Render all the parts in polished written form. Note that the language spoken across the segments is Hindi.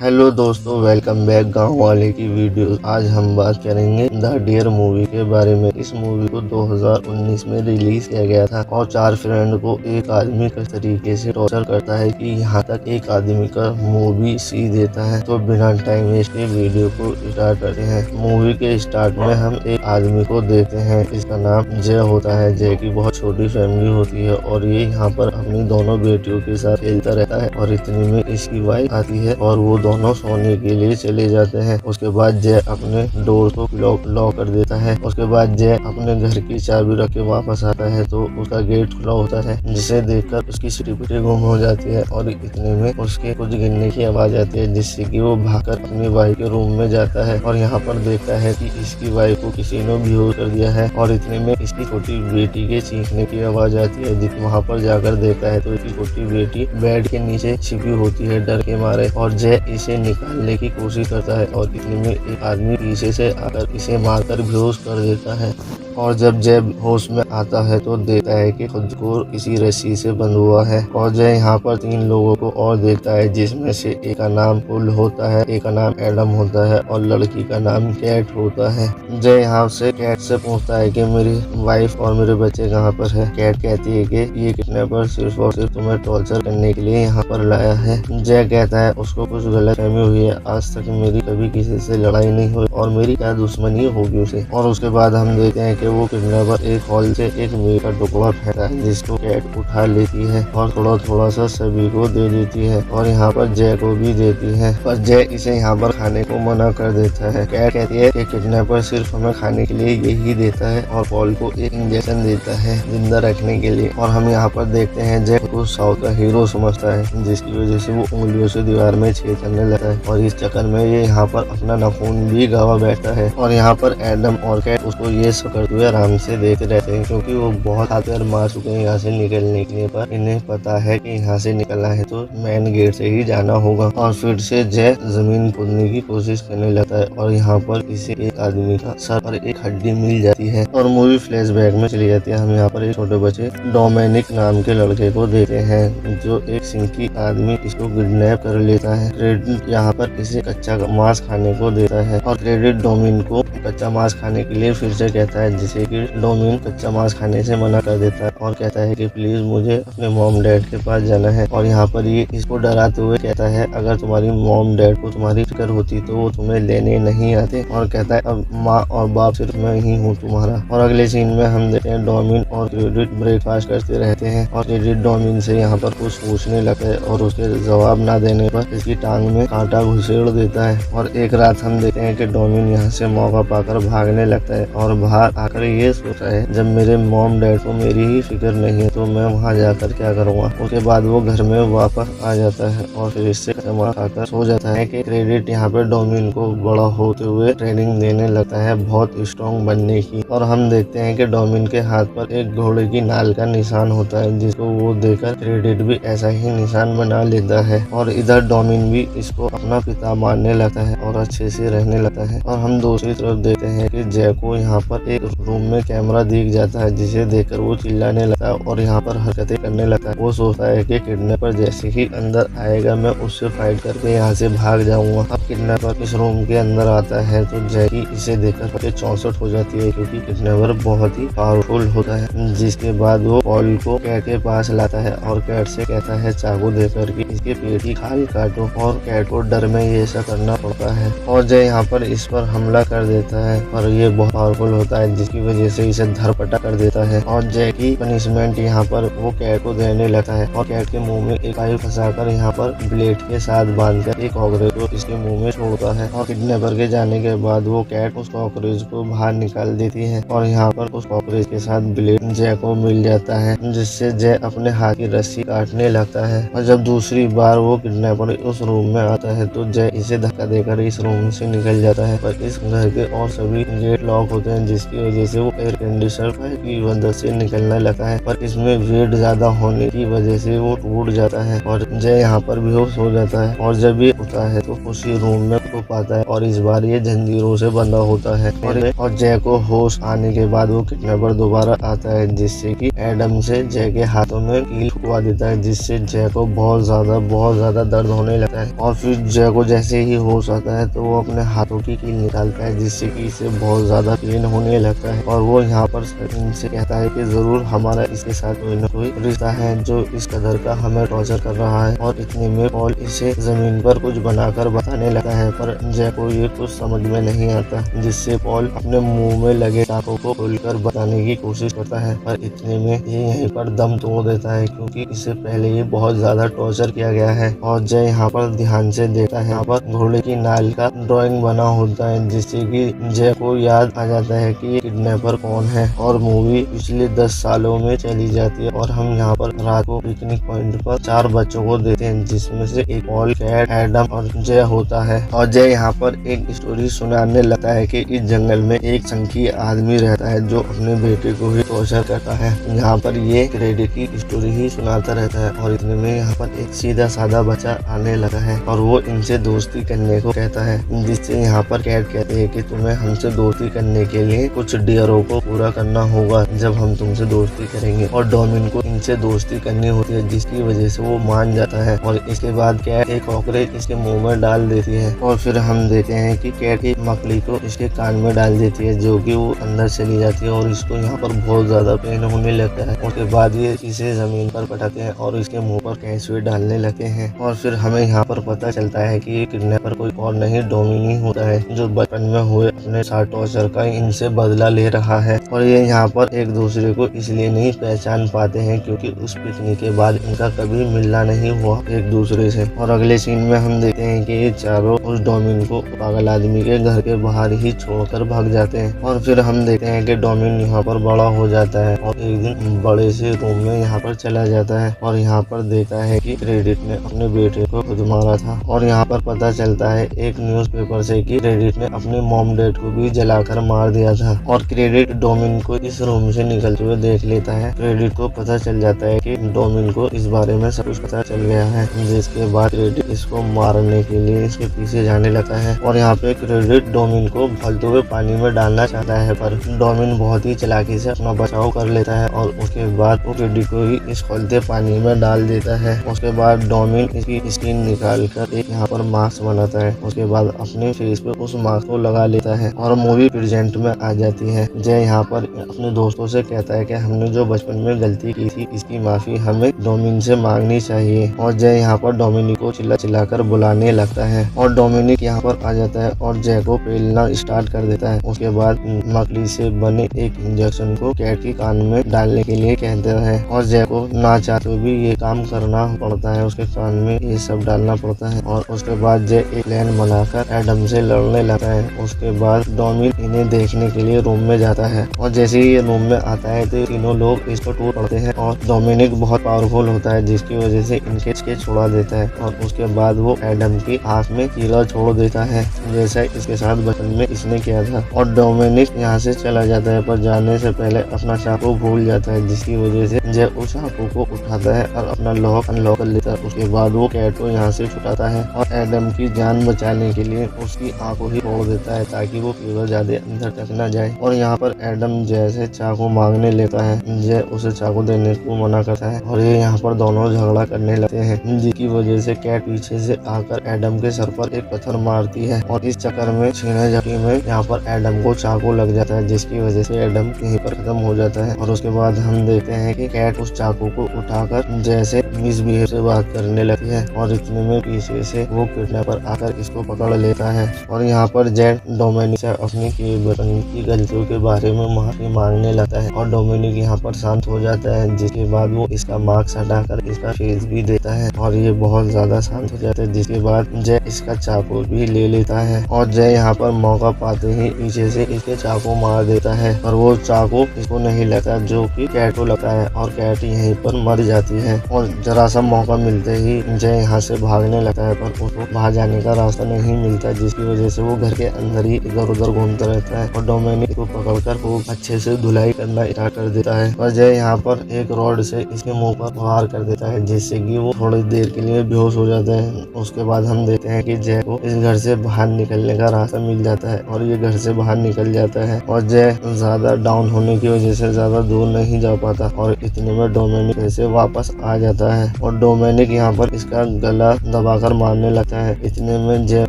हेलो दोस्तों, वेलकम बैक गांव वाले की वीडियो। आज हम बात करेंगे द डियर मूवी के बारे में। इस मूवी को 2019 में रिलीज किया गया था और 4 फ्रेंड को एक आदमी किस तरीके से टॉर्चर करता है कि यहाँ तक एक आदमी का मुंह भी सी देता है। तो बिना टाइम वेस्ट के वीडियो को स्टार्ट करते हैं। मूवी के स्टार्ट में हम एक आदमी को देखते हैं। इसका नाम जय होता है। जय की बहुत छोटी फैमिली होती है और ये यहाँ पर अपनी दोनों बेटियों के साथ खेलता रहता है और इतने में इसकी वाइफ आती है और वो दोनों सोने के लिए चले जाते हैं। उसके बाद जय अपने डोर को लॉक कर देता है। उसके बाद जय अपने घर की चाबी रख के वापस आता है तो उसका गेट खुला होता है, जिसे देखकर उसकी सिटी गुम हो जाती है और इतने में उसके कुछ गिरने की आवाज आती है, जिससे कि वो भागकर अपनी वाइफ के रूम में जाता है और यहाँ पर देखता है कि इसकी वाइफ को किसी ने बेहोश कर दिया है और इतने में इसकी छोटी बेटी के चीखने की आवाज आती है। वहाँ पर जाकर देखता है तो इसकी छोटी बेटी बेड के नीचे छिपी होती है डर के मारे और जय इसे निकालने की कोशिश करता है और इतने में एक आदमी पीछे से आकर इसे मारकर बेहोश कर देता है। और जब जय होश में आता है तो देखता है कि खुद को किसी रस्सी से बंध हुआ है और जय यहाँ पर 3 लोगों को और देखता है, जिसमें से एक का नाम पुल होता है, एक का नाम एडम होता है और लड़की का नाम कैट होता है। जय यहाँ से कैट से पूछता है कि मेरी वाइफ और मेरे बच्चे कहाँ पर है। कैट कहती है कि ये किडनैपर सिर्फ और सिर्फ तुम्हें टॉर्चर करने के लिए यहाँ पर लाया है। जय कहता है उसको कुछ गलतफहमी हुई है, आज तक मेरी कभी किसी से लड़ाई नहीं हुई और मेरी क्या दुश्मनी होगी उसे। और उसके बाद हम देखते हैं कि वो किडनैपर एक हॉल से एक मीट का टुकड़ा फेंका है, जिसको कैट उठा लेती है और थोड़ा थोड़ा सा सभी को दे देती है और यहाँ पर जय को भी देती है, पर जय इसे यहाँ पर खाने को मना कर देता है। कैट कहती है कि किडनैपर सिर्फ हमें खाने के लिए यही देता है और पॉल को एक इंजेक्शन देता है जिंदा रखने के लिए। और हम यहाँ पर देखते हैं जय को साउथ का हीरो समझता है, जिसकी वजह से वो उंगलियों से दीवार में छेद करने लगा है और इस चक्कर में ये यहाँ पर अपना नाखून भी गवा बैठा है। और यहाँ पर एडम और कैट उसको ये सब करते हुए आराम से देखते रहते हैं, क्योंकि वो बहुत हाथ मार चुके हैं यहाँ से निकलने के लिए, पर इन्हें पता है कि यहाँ से निकलना है तो मेन गेट से ही जाना होगा। और फिर से जय जमीन खोदने की कोशिश करने लगता है और यहाँ पर इसे एक आदमी का सर और एक हड्डी मिल जाती है और मूवी फ्लैशबैक में चली जाती है। हम यहाँ पर एक छोटे बच्चे डोमिनिक नाम के लड़के को देखते हैं, जो एक सिंकी आदमी इसको किडनैप कर लेता है। क्रेडिट यहाँ पर इसे कच्चा मांस खाने को देता है और क्रेडिट डोमिन को कच्चा मांस खाने के लिए फिर से कहता है, जिसे कि डोमिन कच्चा मांस खाने से मना कर देता है और कहता है कि प्लीज मुझे अपने मॉम डैड के पास जाना है। और यहाँ पर ये इसको डराते हुए कहता है अगर तुम्हारी मॉम डैड को तुम्हारी फिक्र होती तो वो तुम्हें लेने नहीं आते, और कहता है अब माँ और बाप सिर्फ मैं ही हूँ तुम्हारा। और अगले सीन में हम देखते हैं डोमिन और क्रेडिट ब्रेकफास्ट करते रहते हैं और क्रेडिट डोमिन से यहाँ पर कुछ पूछने लगता है और उसके जवाब ना देने पर इसकी टांग में कांटा घुसेड़ देता है। और एक रात हम देखते हैं कि डोमिन यहाँ से मौका पाकर भागने लगता है और बाहर आकर ये सोचता है जब मेरे मॉम डैड को मेरी ही फिक्र नहीं है तो मैं वहाँ जाकर क्या करूँगा। उसके बाद वो घर में वापस आ जाता है और फिर इससे कमा खाकर सो जाता है कि क्रेडिट यहाँ पे डोमिन को बड़ा होते हुए ट्रेनिंग देने लगता है बहुत स्ट्रॉन्ग बनने की। और हम देखते हैं कि डोमिन के हाथ पर एक घोड़े की नाल का निशान होता है, जिसको वो देखकर क्रेडिट भी ऐसा ही निशान बना लेता है और इधर डोमिन भी इसको अपना पिता मानने लगता है और अच्छे से रहने लगता है। और हम दूसरी तरफ देखते हैं कि जय को यहाँ पर एक रूम में कैमरा दिख जाता है, जिसे देखकर वो चिल्लाने लगता है और यहाँ पर हरकतें करने लगता है। वो सोचता है कि किडनैपर जैसे ही अंदर आएगा मैं उससे फाइट करके यहाँ से भाग जाऊंगा। अब किडनैपर इस रूम के अंदर आता है तो जय की इसे देखकर 64 हो जाती है, क्योंकि किडनैपर बहुत ही पावरफुल होता है। जिसके बाद वो पॉल को कैट के पास लाता है और कैट से कहता है चाकू देकर कि इसके पेट की खाल काटो, और कैट को डर में ये सब करना पड़ता है और जय यहाँ पर इस पर हमला कर देता है और ये बहुत पावरफुल होता है, जिसकी वजह से इसे धरपटा कर देता है। और जय की पनिशमेंट यहाँ पर वो कैट को देने लगता है और कैट के मुंह में एक पाइप फंसाकर यहाँ पर ब्लेड के साथ बांधकर एक कॉकरोच को इसके मुंह में छोड़ता है और किडनैपर के जाने के बाद वो कैट उस कॉकरोच को बाहर निकाल देती है और यहाँ पर उस कॉकरोच के साथ ब्लेड जय को मिल जाता है, जिससे जय अपने हाथ की रस्सी काटने लगता है। और जब दूसरी बार वो किडनैपर उस रूम में आता है तो जय इसे धक्का देकर इस रूम से निकल जाता है, पर इस घर के और सभी गेट लॉक होते हैं, जिसकी वजह से वो एयर कंडीशनर की मदद से निकलने लगा है, पर इसमें वेट ज्यादा होने की वजह से वो टूट जाता है और जय यहाँ पर बेहोश हो जाता जाता है और जब ये उठता है तो उसी रूम में को पाता है और इस बार ये जंजीरों से बंधा होता है। और जय को होश आने के बाद वो किडनैपर दोबारा आता है, जिससे कि एडम से जय के हाथों में कील ठुकवा देता है, जिससे जय को बहुत ज्यादा दर्द होने लगता है। और फिर जय को जैसे ही होश आता है तो वो अपने हाथों की कील निकालता है, जिससे कि इसे बहुत ज्यादा पेन होने लगता है। और वो यहाँ पर इनसे कहता है कि जरूर हमारा इसके साथ कोई न कोई रिश्ता है जो इस कदर का हमें टॉर्चर कर रहा है। और इतने में पॉल इसे जमीन पर कुछ बनाकर बताने लगता है, पर जय को ये कुछ समझ में नहीं आता, जिससे पॉल अपने मुंह में लगे चाकू को खोलकर बताने की कोशिश करता है। पर इतने में ये यहीं पर दम तोड़ देता है, क्योंकि इससे पहले ये बहुत ज्यादा टॉर्चर किया गया है। और जय यहाँ पर ध्यान से देखता है, यहाँ पर घोड़े की नाल का ड्राइंग बना होता है, जिससे कि जय को याद आ जाता है कि ये किडनैपर कौन है। और मूवी पिछले 10 सालों में चली जाती है और हम यहाँ पर रात को पिकनिक पॉइंट पर 4 बच्चों को देते हैं, जिसमें से एक पॉल, कैट, एडम और जय होता है। और जय यहाँ पर एक स्टोरी सुनाने लगता है कि इस जंगल में एक संखी आदमी रहता है जो अपने बेटे को ही टॉर्चर करता है। यहाँ पर ये क्रेडिट की स्टोरी ही सुनाता रहता है। और इतने में यहाँ पर एक सीधा साधा बच्चा आने लगा है और वो इनसे दोस्ती करने को कहता है, जिससे यहाँ पर कैट कहते हैं कि तुम्हें हमसे दोस्ती करने के लिए कुछ डियरों को पूरा करना होगा जब हम तुमसे दोस्ती करेंगे। और डोमिन को इनसे दोस्ती करनी होती है, जिसकी वजह से वो मान जाता है। और इसके बाद कैट एक कॉकरोच इसके मुंह में डाल देती है और फिर हम देखते हैं कि कैट एक मकड़ी को इसके कान में डाल देती है, जो कि वो अंदर चली जाती है और इसको यहाँ पर बहुत ज्यादा पेन होने लगता है। उसके बाद ये इसे जमीन पर पटाते हैं और इसके मुंह पर कैंसुए डालने लगते हैं। और फिर हमें यहाँ पर पता चलता है कि ये किडनैपर कोई और नहीं, डोमिन ही होता है, जो बचपन में हुए अपने साथ टॉर्चर का इनसे बदला ले रहा है। और ये यहाँ पर एक दूसरे को इसलिए नहीं पहचान पाते हैं क्योंकि उस पिकनिक के बाद इनका कभी मिलना नहीं हुआ एक दूसरे से। और अगले सीन में हम देखते हैं कि ये चारों उस डोमिन को पागल आदमी के घर के बाहर ही छोड़कर भाग जाते हैं। और फिर हम देखते हैं कि डोमिन यहाँ पर बड़ा हो जाता है और एक दिन बड़े से रूम में यहाँ पर चला जाता है और यहाँ पर देखता है कि क्रेडिट ने अपने बेटे को खुद मारा था। और यहाँ पर पता चलता है एक न्यूज़पेपर से कि क्रेडिट ने अपने मॉम डैड को भी जलाकर मार दिया था। और क्रेडिट डोमिन को इस रूम से निकलते हुए देख लेता है। क्रेडिट को पता चल जाता है कि डोमिन को इस बारे में सब कुछ पता चल गया है, जिसके बाद क्रेडिट इसको मारने के लिए इसके पीछे जाने लगा है। और यहाँ पे क्रेडिट डोमिन को फलते हुए पानी में डालना चाहता है, पर डोमिन बहुत ही चालाकी से अपना बचाव कर लेता है और उसके बाद वो क्रेडिट को ही इस खौलते पानी में डाल देता है। उसके बाद डोमिन इसकी स्किन निकाल कर एक यहाँ पर मास्क बनाता है। उसके बाद अपने फेस पे उस मास्क को लगा लेता है और मूवी प्रेजेंट में आ जाती है। जय यहाँ पर अपने दोस्तों से कहता है कि हमने जो बचपन में गलती की थी इसकी माफी हमें डोमिन से मांगनी चाहिए। और जय यहाँ पर डोमिनिक को चिल्लाकर बुलाने लगता है और डोमिनिक यहाँ पर आ जाता है और जय को पेलना स्टार्ट कर देता है। उसके बाद मकड़ी से बने एक इंजेक्शन को कैट के कान में डालने के लिए कहता है और जय को ना चाहते हुए भी ये काम करना पड़ता है, उसके कान में ये सब डालना पड़ता है। और उसके बाद जय एक प्लान बनाकर एडम से लड़ने लगता है। उसके बाद डोमिन इन्हें देखने के लिए रूम में जाता है और जैसे ही ये रूम में आता है तो तीनों लोग इसको टूट पड़ते हैं और डोमिनिक बहुत पावरफुल होता है, जिसकी वजह से इनके छोड़ा देता है। और उसके बाद वो एडम की आंख में कीड़ा छोड़ देता है, जैसा इसके साथ बचपन में इसने किया था। और डोमिनिक यहाँ से चला जाता है, पर जाने से पहले अपना चाकू भूल जाता है, जिसकी वजह से जय उस चाकू को उठाता है और अपना लॉक अनलॉक कर लेता है। उसके बाद वो कैट को यहाँ से छुटाता है और एडम की जान बचाने के लिए उसकी आंखों ही तोड़ देता है ताकि वो कीड़ा ज्यादा अंदर तक न जाए। और यहाँ पर एडम जय से चाकू मांगने लेता है, जय उसे चाकू देने को मना करता है और ये यहाँ पर दोनों झगड़ा करने लगते हैं, जिसकी वजह से कैट पीछे से आकर एडम के सर पर एक पत्थर मारती है और इस चक्कर में छीने झपटी में यहाँ पर एडम को चाकू लग जाता है, जिसकी वजह से एडम यहीं पर खत्म हो जाता है। और उसके बाद हम देखते हैं कि कैट उस चाकू को उठाकर जैसे मिसबिहेव से बात करने लगती है और इतने में पीछे से वो किडनैपर आकर इसको पकड़ लेता है। और यहाँ पर जय डोमिनिक से अपनी की गलतियों के बारे में माफी मांगने लगता है और डोमिनिक यहाँ पर शांत हो जाता है, जिसके बाद वो इसका मास्क हटाकर इसका फेस भी देता है और ये बहुत ज्यादा शांत हो जाता है। जिसके बाद जय इसका चाकू भी ले लेता है और जय यहाँ पर मौका पाते ही पीछे से इसके चाकू मार देता है और वो चाकू इसको नहीं लगता, जो कि कैट को लगता है और कैट यहीं पर मर जाती है। और जरा सा मौका मिलते ही जय यहाँ से भागने लगता है, पर उसको बाहर जाने का रास्ता नहीं मिलता, जिसकी वजह से वो घर के अंदर ही इधर उधर घूमता रहता है और डोमिनिक को पकड़कर खूब अच्छे से धुलाई करना स्टार्ट कर देता है। और जय यहाँ पर एक रॉड से इसके मुंह पर वार कर देता है, जिससे कि वो थोड़ी देर के लिए बेहोश हो जाते हैं। उसके बाद हम देखते हैं कि जय को इस घर से बाहर निकलने का रास्ता मिल जाता है और ये घर से बाहर निकल जाता है और जय ज्यादा डाउन होने की वजह से ज्यादा दूर नहीं जा पाता और इतने में डोमिनिक फिर से वापस आ जाता है और डोमिनिक यहाँ पर इसका गला दबाकर मारने लगता है। इतने में जय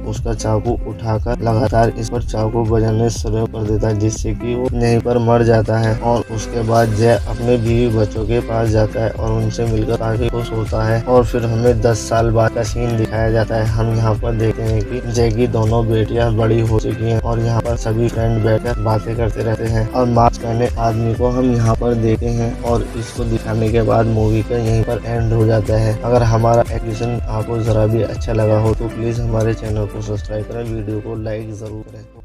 उसका चाकू उठाकर लगातार इस पर चाकू बजाने शुरू कर देता है, जिससे कि वो यहीं पर मर जाता है। और उसके बाद जय अपने बीवी बच्चों के पास जाता है और उनसे मिलकर काफी खुश होता है। और फिर हमें 10 साल बाद का सीन दिखाया जाता है। हम यहाँ पर देखते हैं कि जय की दोनों बेटियां बड़ी हो चुकी हैं और यहाँ पर सभी फ्रेंड बैठकर बातें करते रहते हैं और मास्क पहने आदमी को हम यहाँ पर देखते हैं और इसको दिखाने के बाद मूवी का यहीं पर एंड हो जाता है। अगर हमारा एक्शन आपको जरा भी अच्छा लगा हो तो प्लीज हमारे चैनल को सब्सक्राइब करें, वीडियो को लाइक जरूर करें।